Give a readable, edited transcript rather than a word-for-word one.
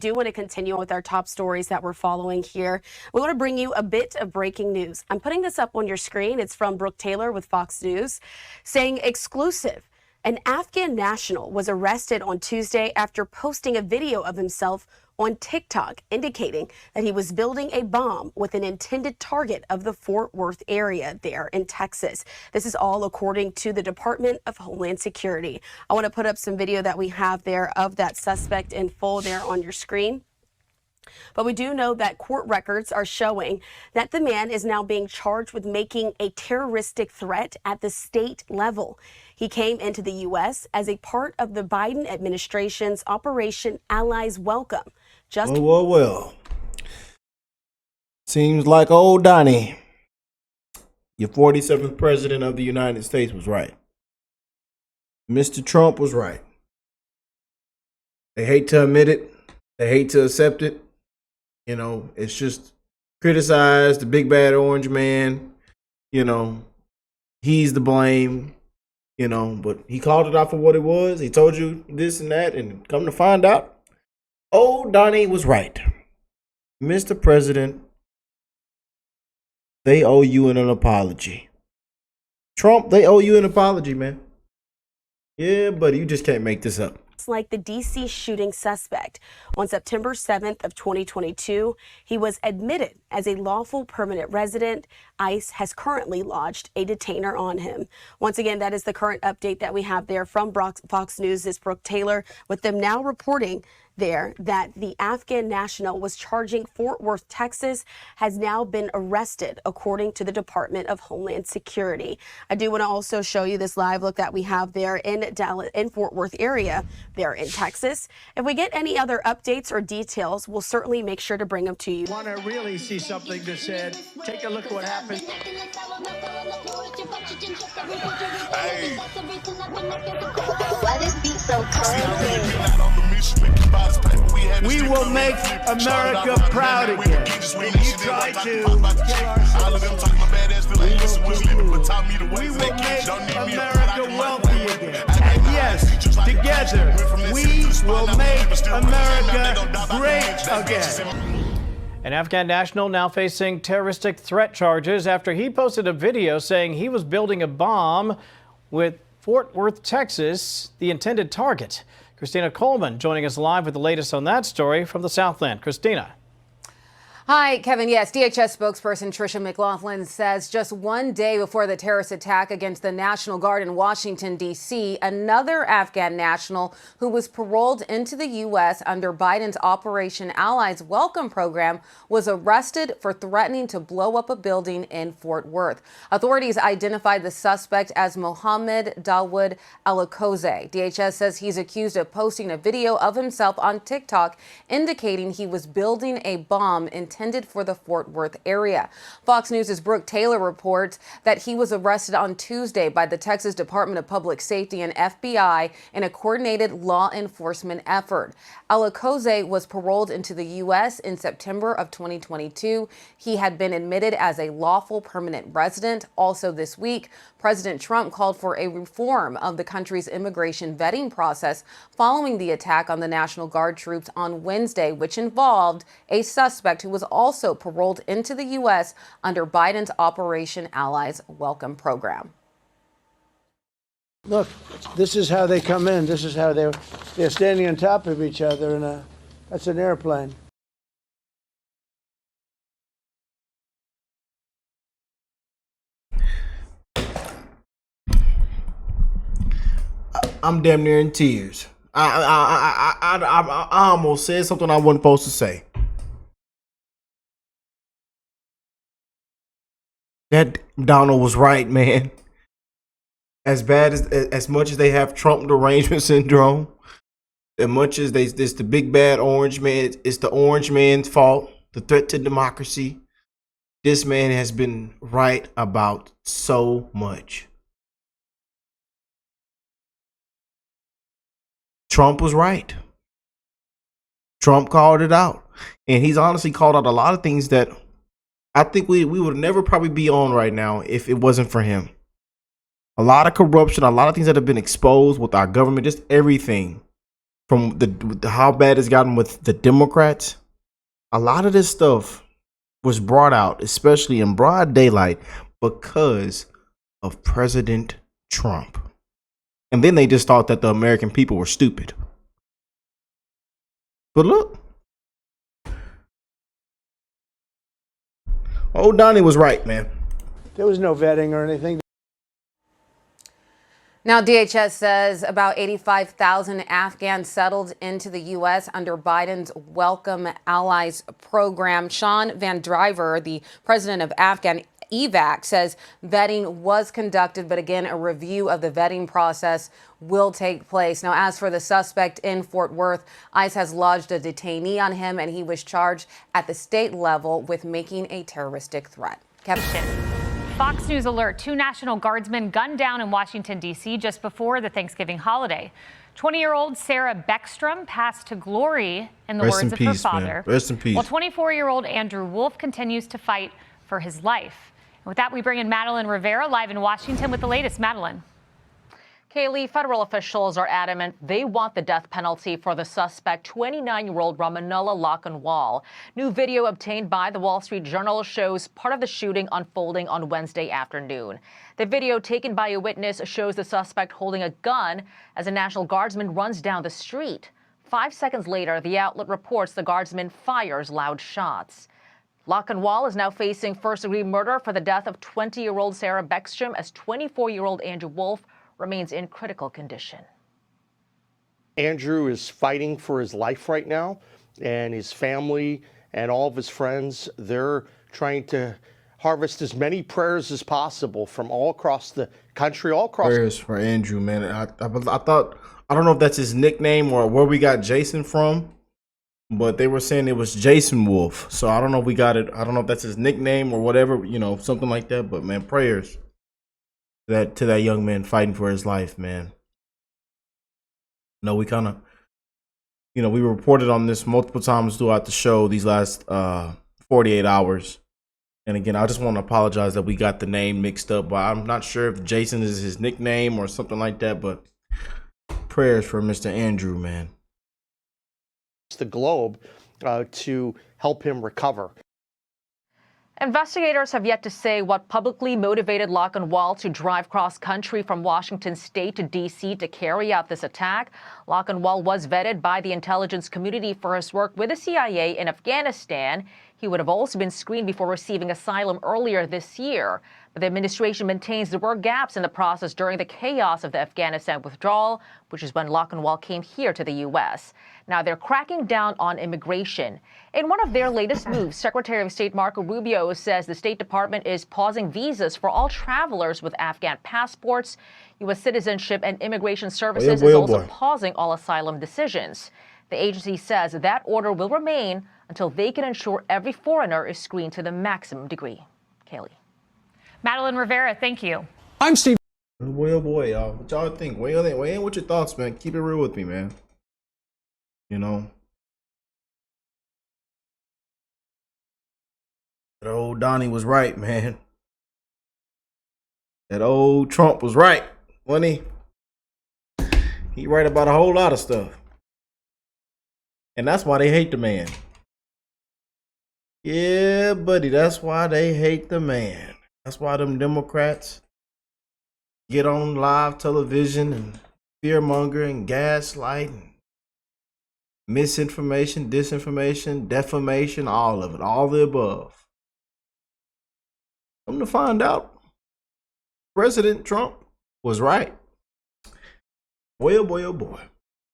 Do want to continue with our top stories that we're following here. We want to bring you a bit of breaking news. I'm putting this up on your screen. It's from Brooke Taylor with Fox News, saying exclusive. An Afghan national was arrested on Tuesday after posting a video of himself on TikTok, indicating that he was building a bomb with an intended target of the Fort Worth area there in Texas. This is all according to the Department of Homeland Security. I want to put up some video that we have there of that suspect in full there on your screen. But we do know that court records are showing that the man is now being charged with making a terroristic threat at the state level. He came into the U.S. as a part of the Biden administration's Operation Allies Welcome. Well. Seems like old Donnie, your 47th president of the United States, was right. Mr. Trump was right. They hate to admit it. They hate to accept it. You know, it's just criticize the big bad orange man. You know, he's the blame. You know, but he called it out for what it was. He told you this and that, and come to find out, old Donnie was right. Mr. President, they owe you an apology. Trump, they owe you an apology, man. Yeah, buddy, you just can't make this up. Like the D.C. shooting suspect. On September 7th of 2022, he was admitted as a lawful permanent resident. ICE has currently lodged a detainer on him. Once again, that is the current update that we have there from Fox News. Is Brooke Taylor, with them now reporting there that the Afghan national was charging Fort Worth, Texas, has now been arrested, according to the Department of Homeland Security. I do want to also show you this live look that we have there in Dallas, in Fort Worth area, there in Texas. If we get any other updates or details, we'll certainly make sure to bring them to you. Want to really see something that said, take a look at what happened. Hey. Why this beat so cold? We will make America proud again. When you try to kill our we will make America wealthy again. And yes, together, we will make America great again. An Afghan national now facing terroristic threat charges after he posted a video saying he was building a bomb with Fort Worth, Texas, the intended target. Christina Coleman joining us live with the latest on that story from the Southland. Christina. Hi, Kevin. Yes, DHS spokesperson Tricia McLaughlin says just one day before the terrorist attack against the National Guard in Washington, D.C., another Afghan national who was paroled into the U.S. under Biden's Operation Allies Welcome program was arrested for threatening to blow up a building in Fort Worth. Authorities identified the suspect as Mohammed Dawood Alakoze. DHS says he's accused of posting a video of himself on TikTok indicating he was building a bomb intended for the Fort Worth area. Fox News' Brooke Taylor reports that he was arrested on Tuesday by the Texas Department of Public Safety and FBI in a coordinated law enforcement effort. Alakoze was paroled into the U.S. in September of 2022. He had been admitted as a lawful permanent resident. Also this week, President Trump called for a reform of the country's immigration vetting process following the attack on the National Guard troops on Wednesday, which involved a suspect who was also paroled into the U.S. under Biden's Operation Allies Welcome program. Look, this is how they come in. This is how they're standing on top of each other, and that's an airplane. I'm damn near in tears. I almost said something I wasn't supposed to say. That Donald was right, man. As bad as much as they have Trump derangement syndrome, as much as it's the big bad orange man, it's the orange man's fault, the threat to democracy. This man has been right about so much. Trump was right. Trump called it out. And he's honestly called out a lot of things that I think we would never probably be on right now if it wasn't for him. A lot of corruption, a lot of things that have been exposed with our government, just everything. from how bad it's gotten with the Democrats, a lot of this stuff was brought out, especially in broad daylight, because of President Trump. And then they just thought that the American people were stupid. But look, old Donnie was right, man. There was no vetting or anything. Now, DHS says about 85,000 Afghans settled into the U.S. under Biden's Welcome Allies program. Sean Van Driver, the president of Afghan EVAC, says vetting was conducted, but again, a review of the vetting process will take place. Now, as for the suspect in Fort Worth, ICE has lodged a detainee on him, and he was charged at the state level with making a terroristic threat. Kevin. Fox News alert: 2 National Guardsmen gunned down in Washington, D.C. just before the Thanksgiving holiday. 20-year-old Sarah Beckstrom passed to glory in the words of her father. Rest in peace. While 24-year-old Andrew Wolf continues to fight for his life. And with that, we bring in Madeline Rivera live in Washington with the latest. Madeline. Kaylee, federal officials are adamant they want the death penalty for the suspect, 29-year-old Ramanullah Lockenwall. New video obtained by the Wall Street Journal shows part of the shooting unfolding on Wednesday afternoon. The video taken by a witness shows the suspect holding a gun as a National Guardsman runs down the street. 5 seconds later, the outlet reports the Guardsman fires loud shots. Lockenwall is now facing first-degree murder for the death of 20-year-old Sarah Beckstrom, as 24-year-old Andrew Wolf remains in critical condition. Andrew is fighting for his life right now, and his family and all of his friends, they're trying to harvest as many prayers as possible from all across the country, all across. Prayers for Andrew, man. I thought, I don't know if that's his nickname or where we got Jason from, but they were saying it was Jason Wolf. So I don't know if we got it. I don't know if that's his nickname or whatever, you know, something like that. But man, prayers to that young man fighting for his life, man. No, we kind of, you know, we reported on this multiple times throughout the show these last 48 hours. And again, I just want to apologize that we got the name mixed up, but I'm not sure if Jason is his nickname or something like that, but prayers for Mr. Andrew, man. The globe to help him recover. Investigators have yet to say what publicly motivated Lockenwall to drive cross-country from Washington state to D.C. to carry out this attack. Lockenwall was vetted by the intelligence community for his work with the CIA in Afghanistan. He would have also been screened before receiving asylum earlier this year. But the administration maintains there were gaps in the process during the chaos of the Afghanistan withdrawal, which is when Lockenwall came here to the U.S. Now they're cracking down on immigration. In one of their latest moves, Secretary of State Marco Rubio says the State Department is pausing visas for all travelers with Afghan passports. U.S. Citizenship and Immigration Services is also pausing all asylum decisions. The agency says that order will remain until they can ensure every foreigner is screened to the maximum degree. Kaylee. Madeline Rivera, thank you. I'm Steve. Oh boy, y'all. What y'all think? Weigh in with your thoughts, man. Keep it real with me, man. You know, that old Donnie was right, man. That old Trump was right, wasn't he? He right about a whole lot of stuff. And that's why they hate the man. Yeah, buddy, that's why they hate the man. That's why them Democrats get on live television and fearmonger and gaslight and misinformation, disinformation, defamation, all of it, all the above. Come to find out, President Trump was right. Boy, oh boy, oh boy.